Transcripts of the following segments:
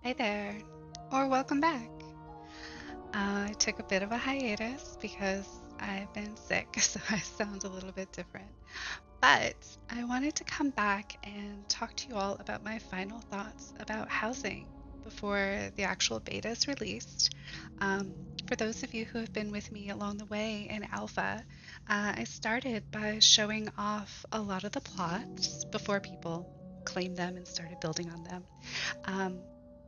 Hi there, or welcome back. I took a bit of a hiatus because I've been sick, so I sound a little bit different. But I wanted to come back and talk to you all about my final thoughts about housing before the actual beta is released. Um, for those of you who have been with me along the way in alpha, I started by showing off a lot of the plots before people claimed them and started building on them. Um,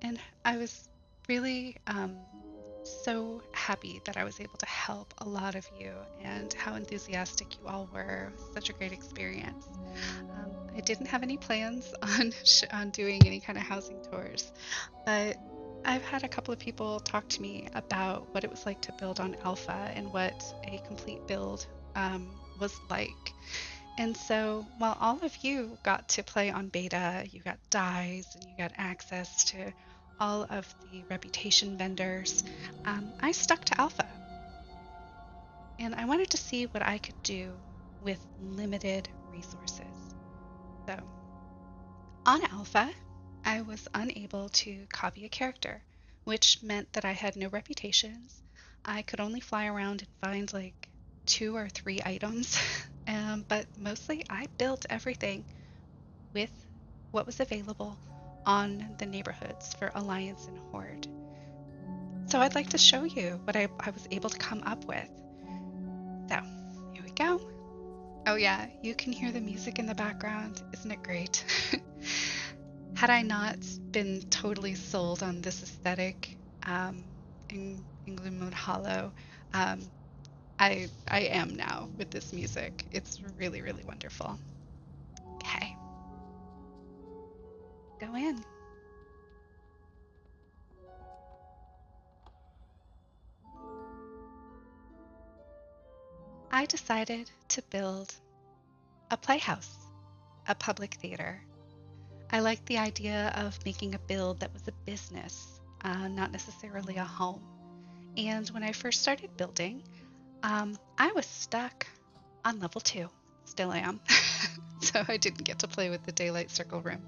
and I was really so happy that I was able to help a lot of you and how enthusiastic you all were. Such a great experience. I didn't have any plans on doing any kind of housing tours, but I've had a couple of people talk to me about what it was like to build on Alpha and what a complete build was like. And so while all of you got to play on beta, you got dyes and you got access to all of the reputation vendors, I stuck to alpha. And I wanted to see what I could do with limited resources. So on alpha, I was unable to copy a character, which meant that I had no reputations. I could only fly around and find like 2 or 3 items. But mostly I built everything with what was available on the neighborhoods for Alliance and Horde. So I'd like to show you what I was able to come up with. So here we go. Oh, yeah, you can hear the music in the background. Isn't it great? Had I not been totally sold on this aesthetic in Gloomwood Hollow, um, I am now with this music. It's really, really wonderful. Okay, go in. I decided to build a playhouse, a public theater. I liked the idea of making a build that was a business, not necessarily a home. And when I first started building, I was stuck on level 2. Still am. So I didn't get to play with the daylight circle room.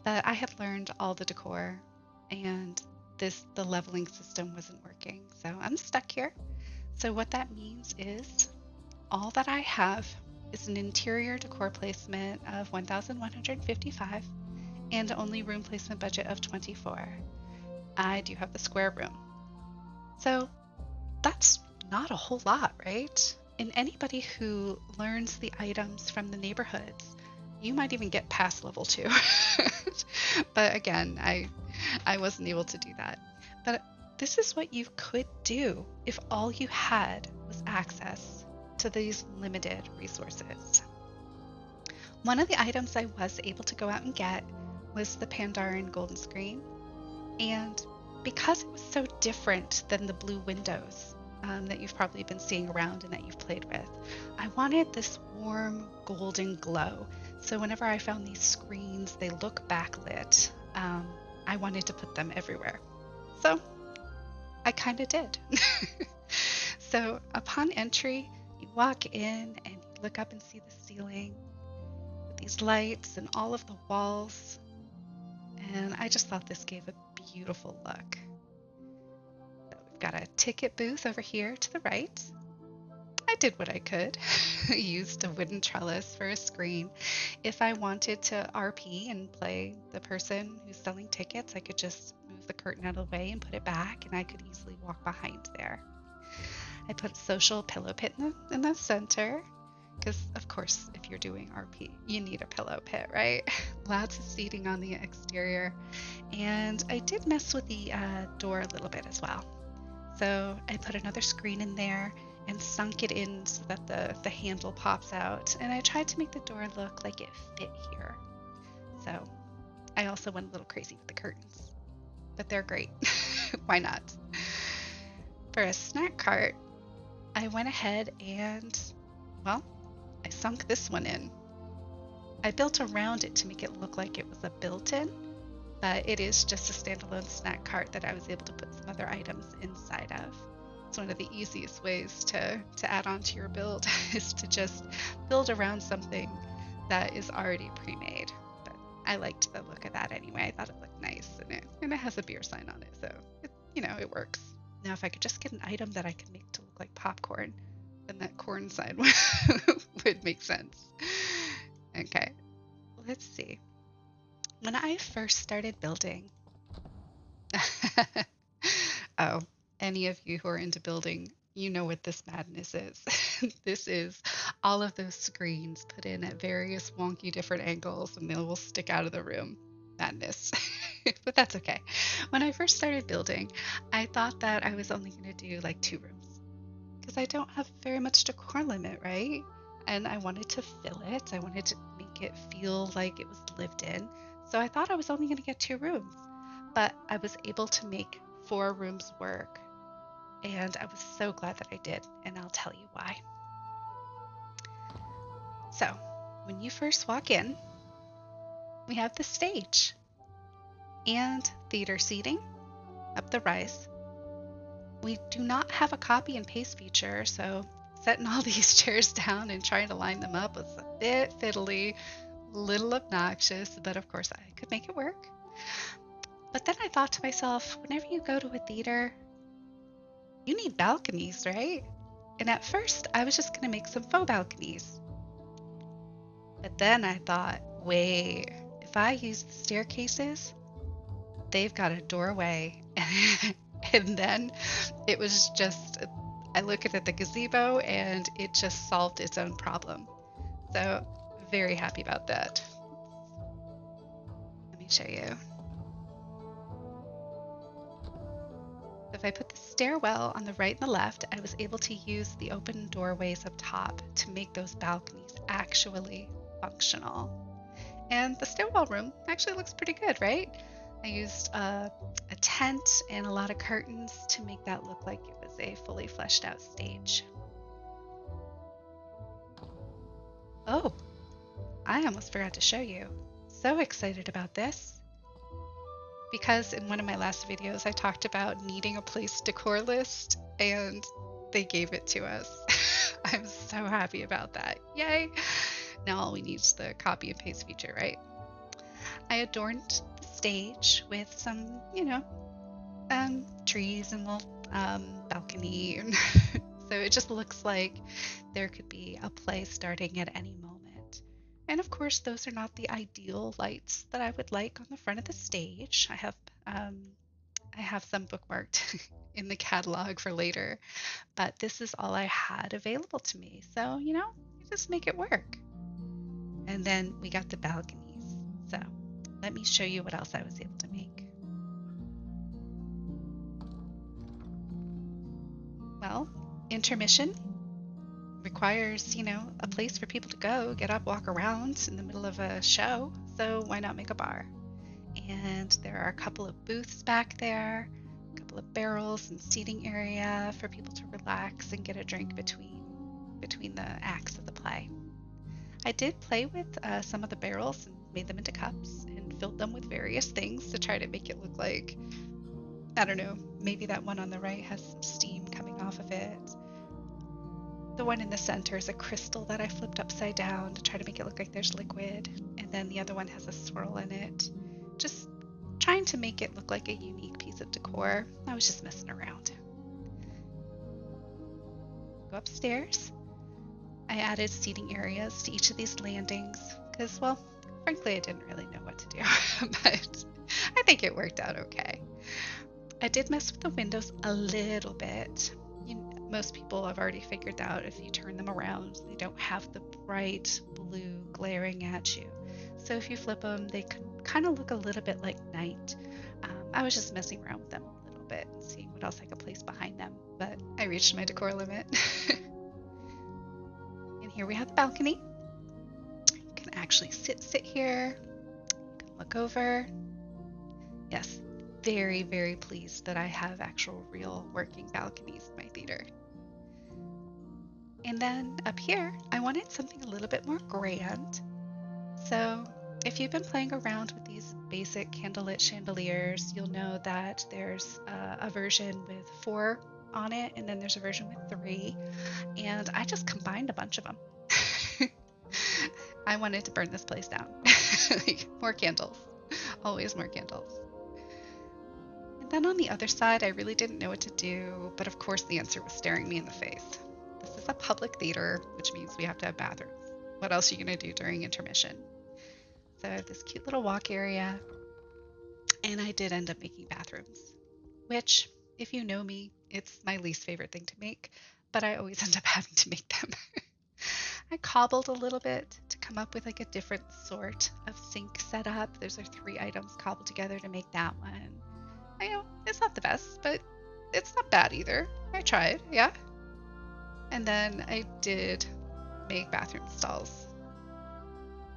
But I had learned all the decor and the leveling system wasn't working. So I'm stuck here. So what that means is all that I have is an interior decor placement of 1,155 and only room placement budget of 24. I do have the square room. So that's not a whole lot, right? And anybody who learns the items from the neighborhoods, you might even get past level 2. But again, I wasn't able to do that. But this is what you could do if all you had was access to these limited resources. One of the items I was able to go out and get was the Pandaren golden screen. And because it was so different than the blue windows that you've probably been seeing around and that you've played with, I wanted this warm golden glow. So whenever I found these screens, they look backlit. I wanted to put them everywhere. So I kind of did. So upon entry, you walk in and you look up and see the ceiling with these lights and all of the walls. And I just thought this gave a beautiful look. So we've got a ticket booth over here to the right. I did what I could. I used a wooden trellis for a screen. If I wanted to RP and play the person who's selling tickets, I could just move the curtain out of the way and put it back, and I could easily walk behind there. I put a social pillow pit in the center, because of course, if you're doing RP, you need a pillow pit, right? Lots of seating on the exterior. And I did mess with the door a little bit as well. So I put another screen in there and sunk it in so that the handle pops out. And I tried to make the door look like it fit here. So I also went a little crazy with the curtains, but they're great. Why not? For a snack cart, I went ahead and, well, I sunk this one in. I built around it to make it look like it was a built-in, but it is just a standalone snack cart that I was able to put some other items inside of. It's one of the easiest ways to add on to your build is to just build around something that is already pre-made. But I liked the look of that anyway. I thought it looked nice, and it has a beer sign on it, so it works. Now, if I could just get an item that I could make to look like popcorn, then that corn sign would make sense. Okay, let's see. When I first started building, oh, any of you who are into building, you know what this madness is. This is all of those screens put in at various wonky different angles, and they will stick out of the room. Madness. But that's okay. When I first started building, I thought that I was only going to do like 2 rooms because I don't have very much decor limit, right? And I wanted to fill it. I wanted to make it feel like it was lived in. So I thought I was only going to get 2 rooms, but I was able to make 4 rooms work. And I was so glad that I did, and I'll tell you why. So, when you first walk in, we have the stage and theater seating up the rise. We do not have a copy and paste feature, so setting all these chairs down and trying to line them up was a bit fiddly, a little obnoxious, but of course I could make it work. But then I thought to myself, whenever you go to a theater, you need balconies, right? And at first, I was just going to make some faux balconies. But then I thought, wait, if I use the staircases, they've got a doorway. And then it was just, I look at the gazebo and it just solved its own problem. So very happy about that. Let me show you. If I put the stairwell on the right and the left, I was able to use the open doorways up top to make those balconies actually functional. And the stairwell room actually looks pretty good, right? I used a tent and a lot of curtains to make that look like it was a fully fleshed out stage. Oh, I almost forgot to show you. So excited about this. Because in one of my last videos, I talked about needing a place decor list, and they gave it to us. I'm so happy about that. Yay! Now all we need is the copy and paste feature, right? I adorned the stage with some, trees and little balcony. So it just looks like there could be a play starting at any moment. And of course, those are not the ideal lights that I would like on the front of the stage. I have some bookmarked in the catalog for later, but this is all I had available to me. So, you just make it work. And then we got the balconies. So let me show you what else I was able to make. Well, intermission requires, a place for people to go, get up, walk around in the middle of a show. So why not make a bar? And there are a couple of booths back there, a couple of barrels and seating area for people to relax and get a drink between the acts of the play. I did play with some of the barrels and made them into cups and filled them with various things to try to make it look like, I don't know, maybe that one on the right has some steam coming off of it. The one in the center is a crystal that I flipped upside down to try to make it look like there's liquid. And then the other one has a swirl in it. Just trying to make it look like a unique piece of decor. I was just messing around. Go upstairs. I added seating areas to each of these landings because, well, frankly, I didn't really know what to do. But I think it worked out okay. I did mess with the windows a little bit. Most people have already figured out if you turn them around, they don't have the bright blue glaring at you. So if you flip them, they kind of look a little bit like night. I was just messing around with them a little bit and seeing what else I could place behind them, but I reached my decor limit. And here we have the balcony. You can actually sit here. You can look over. Yes, very, very pleased that I have actual real working balconies in my theater. And then up here, I wanted something a little bit more grand. So if you've been playing around with these basic candlelit chandeliers, you'll know that there's a version with 4 on it, and then there's a version with 3. And I just combined a bunch of them. I wanted to burn this place down. Like, more candles. Always more candles. And then on the other side, I really didn't know what to do, but of course the answer was staring me in the face. This is a public theater, which means we have to have bathrooms. What else are you going to do during intermission? So I have this cute little walk area, and I did end up making bathrooms, which, if you know me, it's my least favorite thing to make, but I always end up having to make them. I cobbled a little bit to come up with like a different sort of sink setup. Those are 3 items cobbled together to make that one. I know it's not the best, but it's not bad either. I tried, yeah. And then I did make bathroom stalls.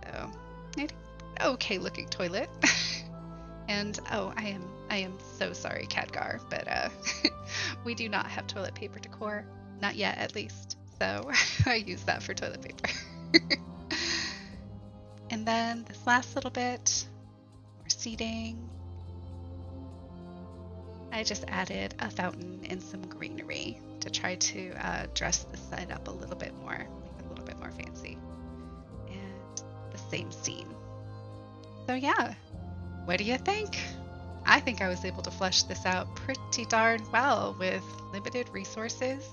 So I had an okay looking toilet. And oh, I am so sorry, Khadgar, but we do not have toilet paper decor. Not yet, at least. So I use that for toilet paper. And then this last little bit, more seating. I just added a fountain and some greenery to try to dress this side up a little bit more, make it a little bit more fancy. And the same scene. So yeah, what do you think? I think I was able to flesh this out pretty darn well with limited resources,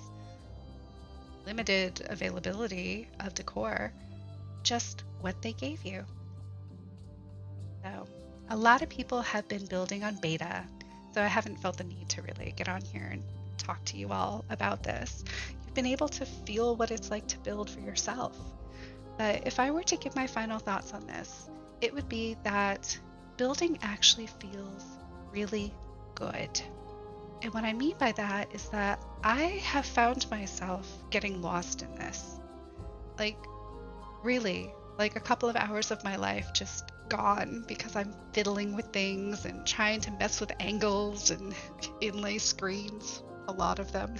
limited availability of decor, just what they gave you. So a lot of people have been building on beta, so I haven't felt the need to really get on here and talk to you all about this. You've been able to feel what it's like to build for yourself. But if I were to give my final thoughts on this, it would be that building actually feels really good. And what I mean by that is that I have found myself getting lost in this. Like, really, like a couple of hours of my life just gone because I'm fiddling with things and trying to mess with angles and inlay screens, a lot of them,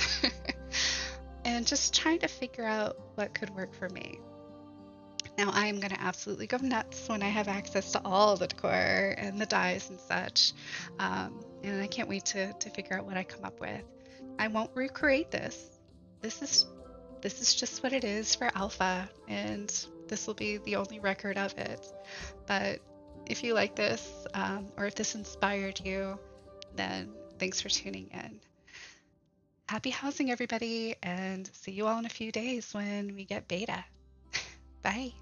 and just trying to figure out what could work for me. Now, I am going to absolutely go nuts when I have access to all the decor and the dyes and such. And I can't wait to figure out what I come up with. I won't recreate this. This is just what it is for alpha, and this will be the only record of it. But if you like this, or if this inspired you, then thanks for tuning in. Happy housing, everybody, and see you all in a few days when we get beta. Bye.